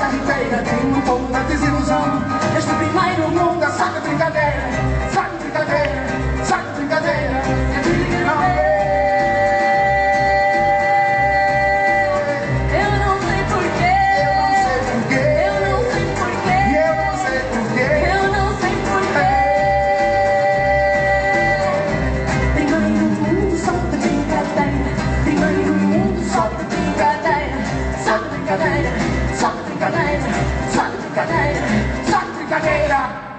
volta inteira tem um pouco da desilusão. Este primeiro mundo é só de brincadeira, só de brincadeira, só de brincadeira. Não é. Eu não sei porquê. Eu não sei porquê. Eu não sei porquê. Eu não sei porquê. Primeiro mundo só de brincadeira. Primeiro mundo só de brincadeira. Só de brincadeira. Só de brincadeira. Só de brincadeira. Só de brincadeira.